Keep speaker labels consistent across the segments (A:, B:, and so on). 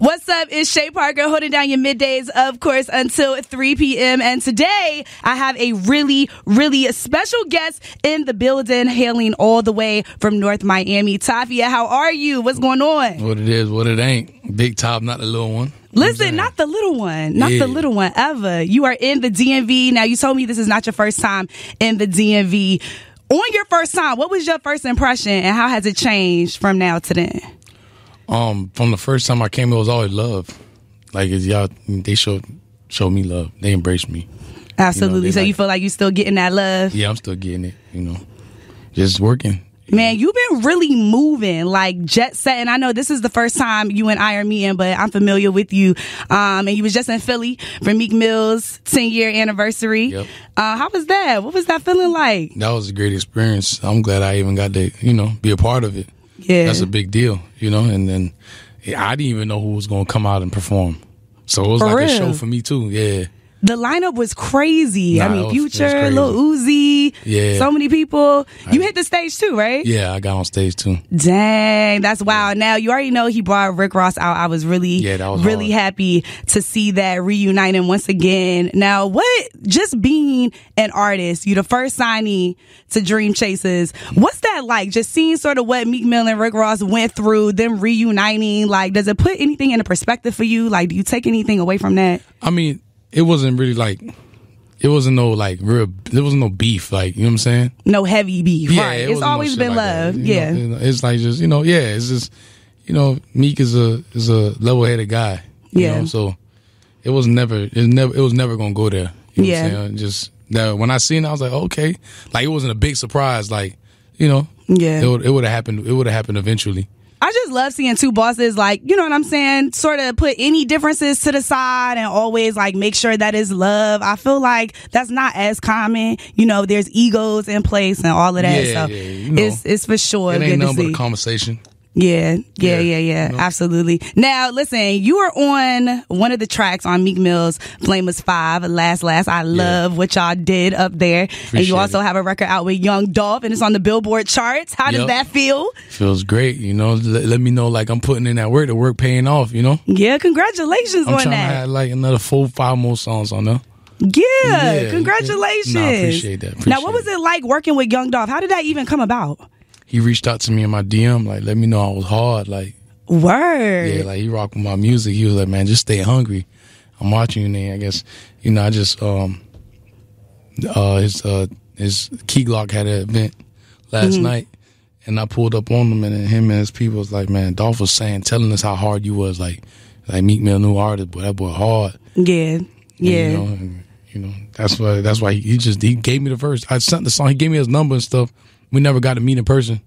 A: What's up? It's Chey Parker holding down your middays, of course, until 3 p.m. And today I have a really, really special guest in the building, hailing all the way from North Miami. Tafia, how are you? What's going on?
B: What it is, what it ain't. Big top, not the little one.
A: Listen, not the little one. Not the little one ever. You are in the DMV. Now, you told me this is not your first time in the DMV. On your first time, what was your first impression and how has it changed from now to then?
B: From the first time I came, it was always love. Like, y'all, they showed me love. They embraced me.
A: Absolutely. So you feel like you're still getting that love?
B: Yeah, I'm still getting it, just working.
A: Man, you've been really moving, like jet setting. I know this is the first time you and I are meeting, but I'm familiar with you. And you was just in Philly for Meek Mill's 10-year anniversary. Yep. How was that? What was that feeling like?
B: That was a great experience. I'm glad I even got to, be a part of it.
A: Yeah.
B: That's a big deal, and then I didn't even know who was going to come out and perform. So it was like a show for me too, yeah.
A: The lineup was crazy. Future, Lil Uzi, so many people. You hit the stage too, right?
B: Yeah, I got on stage too.
A: Dang, that's wild. Now, you already know he brought Rick Ross out. I was really happy to see that reuniting once again. Now, just being an artist, you the first signee to Dream Chasers. What's that like? Just seeing sort of what Meek Mill and Rick Ross went through, them reuniting. Like, does it put anything into perspective for you? Like, do you take anything away from that?
B: I mean, it wasn't really there wasn't no beef, like, you know what I'm saying?
A: No heavy beef,
B: yeah,
A: right. It's always been love, yeah.
B: It's like just, it's just, Meek is a level-headed guy, you know, so it was never going to go there, you know what I'm saying? Just, when I seen it, I was like, okay. Like, it wasn't a big surprise, like, it would have happened eventually.
A: I just love seeing two bosses, like, you know what I'm saying, sort of put any differences to the side and always, like, make sure that is love. I feel like that's not as common. There's egos in place and all of that. It's for sure
B: it ain't
A: good to
B: nothing
A: see.
B: but a conversation.
A: Yeah. Absolutely. Now, listen, you were on one of the tracks on Meek Mill's Flameless 5, Last. I love what y'all did up there. And you also have a record out with Young Dolph, and it's on the Billboard charts. How does that feel?
B: Feels great, let me know, like, I'm putting in that work, the work paying off,
A: Yeah, congratulations on that.
B: I'm trying to have, like, another 4-5 more songs on there.
A: Yeah, congratulations.
B: I appreciate that.
A: Now, what was it like working with Young Dolph? How did that even come about?
B: He reached out to me in my DM, like, let me know I was hard, like.
A: Word.
B: Yeah, like, he rocked with my music. He was like, man, just stay hungry. I'm watching you, and I guess, I just, his Key Glock had an event last night, and I pulled up on him, and then him and his people was like, man, Dolph was telling us how hard you was, like Meek Mill, new artist, but that boy hard.
A: Yeah.
B: And, that's why he gave me the verse. I sent the song. He gave me his number and stuff. We never got to meet in person,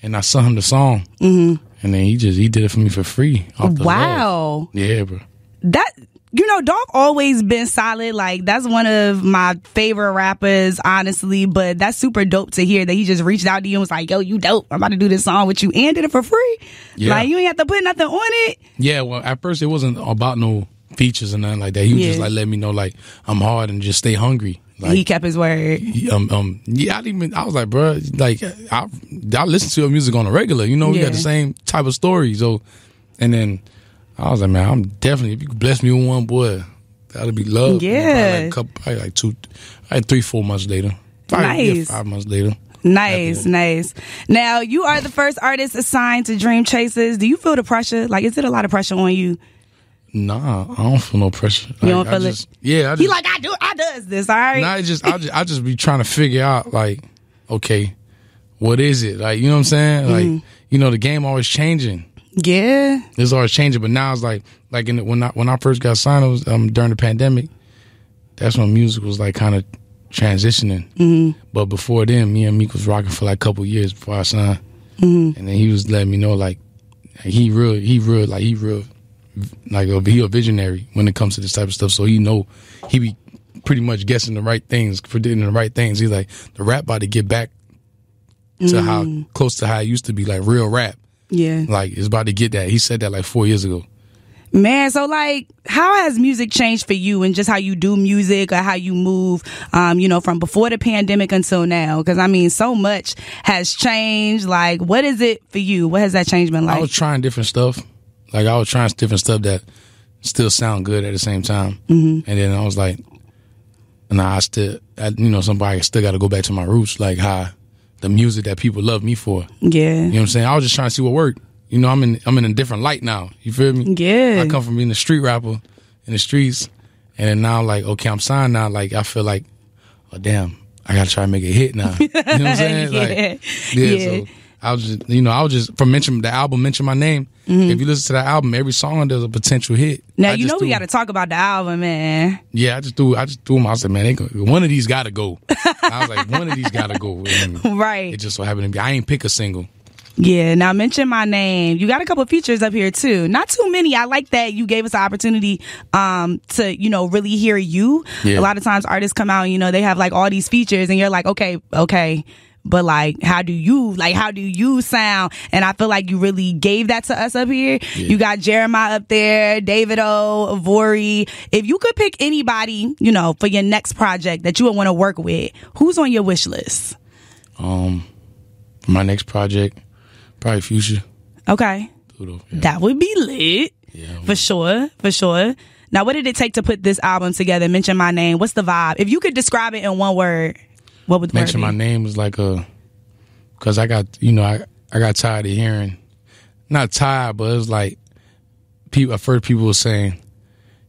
B: and I sent him the song, and then he did it for me for free.
A: Wow.
B: Love. Yeah, bro.
A: That Dolph always been solid. Like, that's one of my favorite rappers, honestly. But that's super dope to hear that he just reached out to you and was like, "Yo, you dope. I'm about to do this song with you," and did it for free. Yeah. Like, you ain't have to put nothing on it. Yeah. Well,
B: at first it wasn't about no features and nothing like that. He was just like, let me know, like, I'm hard and just stay hungry. Like,
A: he kept his word.
B: I was like, bro, like, I listen to your music on a regular, we got the same type of story. So, and then I was like, man, I'm definitely, if you could bless me with one, boy, that'd be love.
A: Yeah.
B: Probably like 3-4 months later. 5 months later.
A: Nice. Now, you are the first artist assigned to Dream Chasers. Do you feel the pressure? Like, is it a lot of pressure on you?
B: Nah, I don't feel no pressure.
A: You don't feel it?
B: Yeah,
A: he like, I does this, all right?
B: Nah, I just be trying to figure out, like, okay, what is it? Like, you know what I'm saying? Like, the game always changing.
A: Yeah.
B: It's always changing, but now it's like when I first got signed, it was during the pandemic. That's when music was like kind of transitioning. But before then, me and Meek was rocking for like a couple years before I signed. And then he was letting me know, like, he a visionary when it comes to this type of stuff. So he be pretty much guessing the right things, predicting the right things. He's like, the rap about to get back to how close to how it used to be, like real rap.
A: Yeah.
B: Like, it's about to get that. He said that like 4 years ago.
A: Man, so like, how has music changed for you and just how you do music or how you move, from before the pandemic until now? Because, I mean, so much has changed. Like, what is it for you? What has that change been like?
B: I was trying different stuff. Like, I was trying different stuff that still sound good at the same time. And then I was like, nah, somebody still got to go back to my roots, like how the music that people love me for.
A: Yeah.
B: You know what I'm saying? I was just trying to see what worked. You know, I'm in a different light now. You feel me?
A: Yeah.
B: I come from being a street rapper in the streets, and then now, like, okay, I'm signed now. Like, I feel like, oh, damn, I got to try to make a hit now. You know what I'm saying? So I was just from the album Mention My Name. If you listen to that album, every song there's a potential hit.
A: Now we got to talk about the album, man.
B: Yeah, I just threw them. I said, man, one of these got to go. I was like, one of these got to go. And
A: right.
B: it just so happened to be. I ain't pick a single.
A: Yeah, now Mention My Name. You got a couple of features up here too. Not too many. I like that you gave us the opportunity to, really hear you. Yeah. A lot of times artists come out, they have like all these features and you're like, okay. But like, how do you sound? And I feel like you really gave that to us up here. Yeah. You got Jeremiah up there, David O, Vori. If you could pick anybody, for your next project that you would want to work with, who's on your wish list?
B: For my next project, probably Future.
A: Okay.
B: Yeah.
A: That would be lit. Yeah. For sure. Now, what did it take to put this album together? Mention My Name. What's the vibe? If you could describe it in one word, what would the
B: Mention
A: word be?
B: My Name was like because I got, I got tired of hearing, not tired, but it was like, at first people were saying,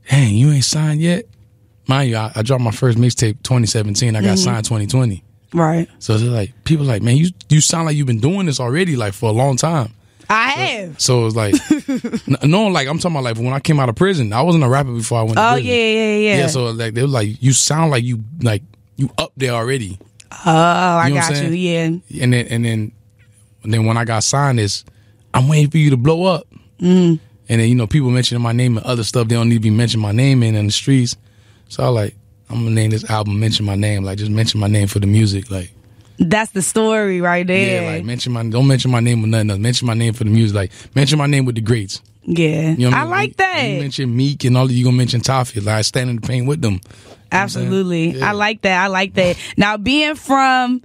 B: dang, you ain't signed yet? Mind you, I dropped my first mixtape 2017. I got signed 2020.
A: Right.
B: So they're like, people like, man, you sound like you've been doing this already, like, for a long time.
A: I have.
B: So it was like, no, like, I'm talking about, like, when I came out of prison, I wasn't a rapper before I went to prison.
A: Yeah.
B: Yeah, so, like, they were like, you sound like you up there already.
A: Oh, I got you, yeah.
B: And then when I got signed, I'm waiting for you to blow up. And then, people mentioning my name and other stuff, they don't need to be mentioning my name in the streets. So I was like, I'm gonna name this album Mention My Name, like, just mention my name for the music, like.
A: That's the story right there.
B: Yeah, like, don't mention my name with nothing else. Mention my name for the music, like, mention my name with the greats.
A: Yeah, I like that.
B: You mention Meek and all of you gonna mention Tafia, like, I stand in the paint with them.
A: Absolutely. Yeah. I like that. Now, being from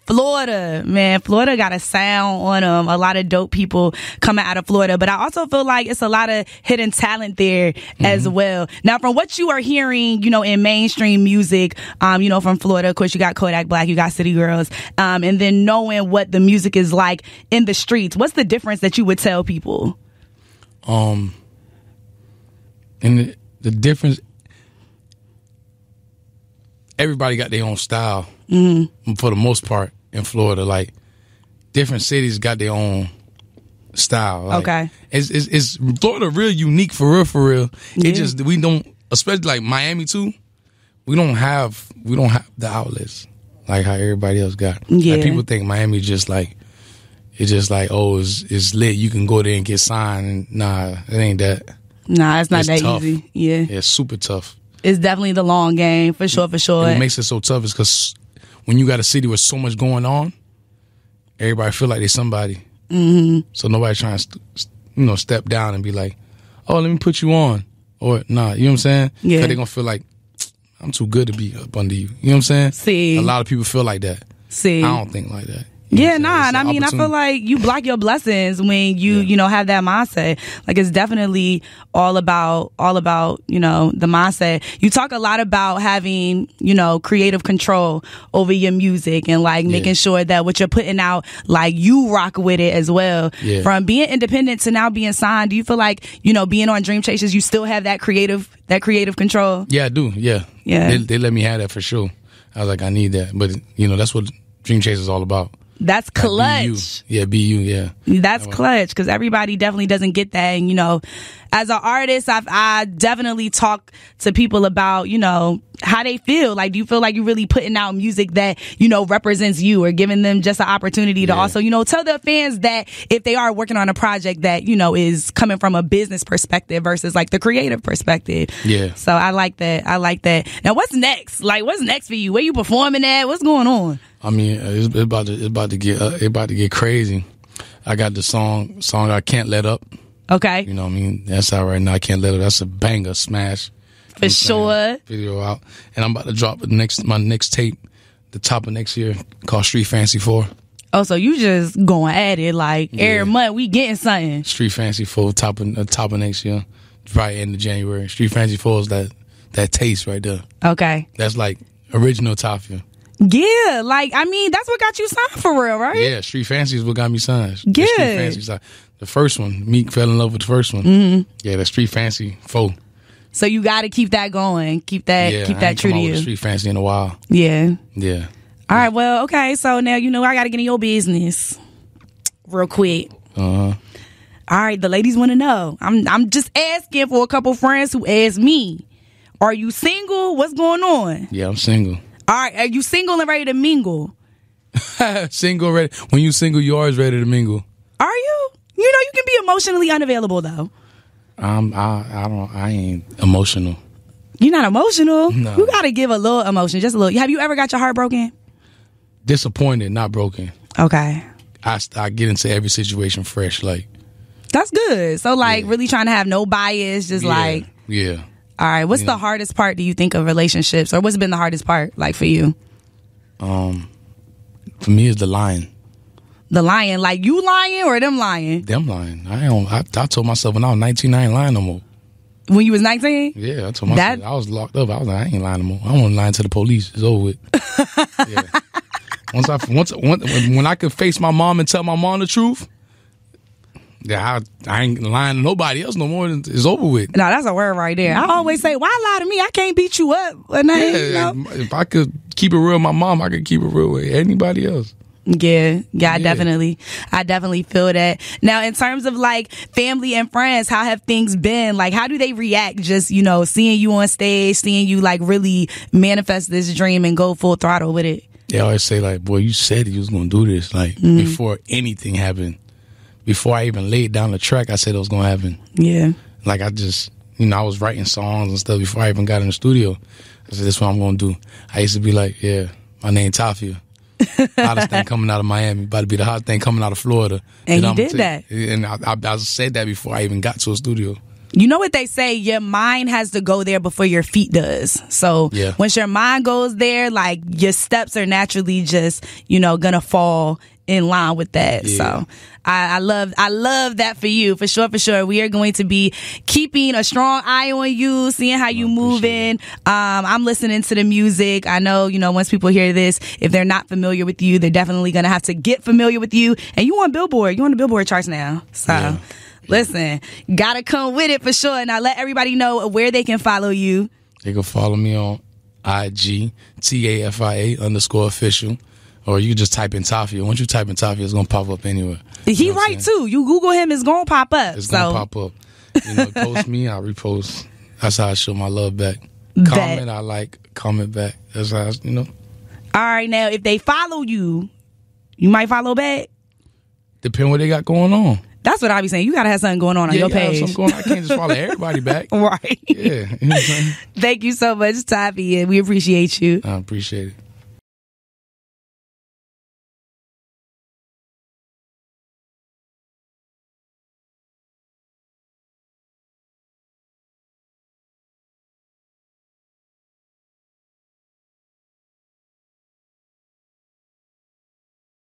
A: Florida, man, Florida got a sound on them. A lot of dope people coming out of Florida, but I also feel like it's a lot of hidden talent there as well. Now, from what you are hearing, in mainstream music, from Florida, of course, you got Kodak Black, you got City Girls, and then knowing what the music is like in the streets, what's the difference that you would tell people?
B: And the difference, everybody got their own style for the most part in Florida. Like, different cities got their own style. Like, okay. It's Florida real unique for real. Yeah. It just, we don't, especially like Miami too, we don't have the outlets like how everybody else got. Yeah. Like, people think Miami just like, it's just like, oh, it's lit. You can go there and get signed. And nah, it ain't that.
A: Nah, it's not that
B: tough.
A: Easy. Yeah.
B: It's super tough.
A: It's definitely the long game, for sure.
B: And what makes it so tough is because when you got a city with so much going on, everybody feel like they're somebody. So nobody trying to, step down and be like, oh, let me put you on. Or, nah, you know what I'm saying? Yeah. Because they're going to feel like, I'm too good to be up under you. You know what I'm saying?
A: See.
B: A lot of people feel like that.
A: See.
B: I don't think like that.
A: Yeah, nah, and I feel like you block your blessings when you have that mindset. Like, it's definitely all about, the mindset. You talk a lot about having, creative control over your music and like making sure that what you're putting out, like, you rock with it as well. Yeah. From being independent to now being signed, do you feel like, being on Dream Chasers, you still have that creative control? Yeah,
B: I do. Yeah. Yeah. They let me have that for sure. I was like, I need that. But, that's what Dream Chasers is all about.
A: That's clutch.
B: Be you, yeah.
A: That's clutch, because everybody definitely doesn't get that. And, as an artist, I definitely talk to people about, how they feel. Like, do you feel like you're really putting out music that, represents you, or giving them just an opportunity to also, tell their fans that if they are working on a project that, is coming from a business perspective versus like the creative perspective. Yeah. So I like that. Now, what's next? Like, what's next for you? Where you performing at? What's going on?
B: I mean, it's about to get crazy. I got the song I Can't Let Up.
A: Okay.
B: You know what I mean? That's out right now. I Can't Let Up. That's a banger, smash.
A: For sure.
B: Video out. And I'm about to drop my next tape, the top of next year, called Street Fancy 4.
A: Oh, so you just going at it like every month we getting something.
B: Street Fancy 4 top of next year, right end of January. Street Fancy 4 is that taste right there.
A: Okay.
B: That's like original Tafia.
A: Yeah, like, I mean, that's what got you signed for real, right?
B: Yeah, Street Fancy is what got me signed.
A: Yeah.
B: The Street Fancy side. The first one, Meek fell in love with the first one. Mm-hmm. Yeah, the Street Fancy 4.
A: So you got to keep that going. Keep that true to you.
B: Street Fancy in a while.
A: Yeah.
B: Yeah.
A: All right, well, okay, so now you know I got to get in your business real quick.
B: Uh-huh.
A: All right, the ladies want to know. I'm just asking for a couple friends who asked me, are you single? What's going on?
B: Yeah, I'm single.
A: All right, are you single and ready to mingle?
B: Single, ready. When you single, you always ready to mingle.
A: Are you? You know you can be emotionally unavailable though.
B: I ain't emotional.
A: You're not emotional?
B: No.
A: You got to give a little emotion, just a little. Have you ever got your heart broken?
B: Disappointed, not broken.
A: Okay.
B: I get into every situation fresh, like.
A: That's good. So, like, really trying to have no bias, just like.
B: Yeah.
A: All right. What's the hardest part, do you think, of relationships? Or what's been the hardest part, like, for you?
B: For me, it's the lying.
A: The lying? Like, you lying or them lying?
B: Them lying. I told myself when I was 19, I ain't lying no more.
A: When you was 19?
B: Yeah, I told myself. I was locked up. I was like, I ain't lying no more. I don't want to lie to the police. It's over with. Yeah. When I could face my mom and tell my mom the truth, I ain't lying to nobody else no more. It's over with.
A: No, that's a word right there. I always say, why lie to me? I can't beat you up.
B: If I could keep it real with my mom, I could keep it real with anybody else.
A: Yeah, I definitely feel that. Now, in terms of like family and friends, how have things been? Like, how do they react? Just, seeing you on stage, seeing you like really manifest this dream and go full throttle with it.
B: They always say like, boy, you said you was going to do this. Like before anything happened, before I even laid down the track, I said it was going to happen.
A: Yeah.
B: Like I just, I was writing songs and stuff before I even got in the studio. I said, this is what I'm going to do. I used to be like, yeah, my name Tafia. Hottest thing coming out of Miami, about to be the hottest thing coming out of Florida.
A: And you did that.
B: And I said that before I even got to a studio.
A: You know what they say, your mind has to go there before your feet does. So once your mind goes there, like your steps are naturally just, gonna fall in line with that. Yeah. So I love that for you, for sure. We are going to be keeping a strong eye on you, seeing how you moving. I'm listening to the music. I know, once people hear this, if they're not familiar with you, they're definitely gonna have to get familiar with you. And you on Billboard, you on the Billboard charts now. So listen, gotta come with it for sure. Now let everybody know where they can follow you.
B: They can follow me on IG, TAFIA_official. Or you just type in Tafia. Once you type in Tafia, it's going to pop up anywhere.
A: He right, too. You Google him, it's going to pop up.
B: It's going to pop up. Post me, I repost. That's how I show my love back. Comment, I like. Comment back. That's how, All
A: right, now, if they follow you, you might follow back?
B: Depend what they got going on.
A: That's what I be saying. You got to have something going on your page.
B: Something going on. I can't just follow everybody back.
A: Right.
B: Yeah.
A: Thank you so much, Tafia. We appreciate you.
B: I appreciate it.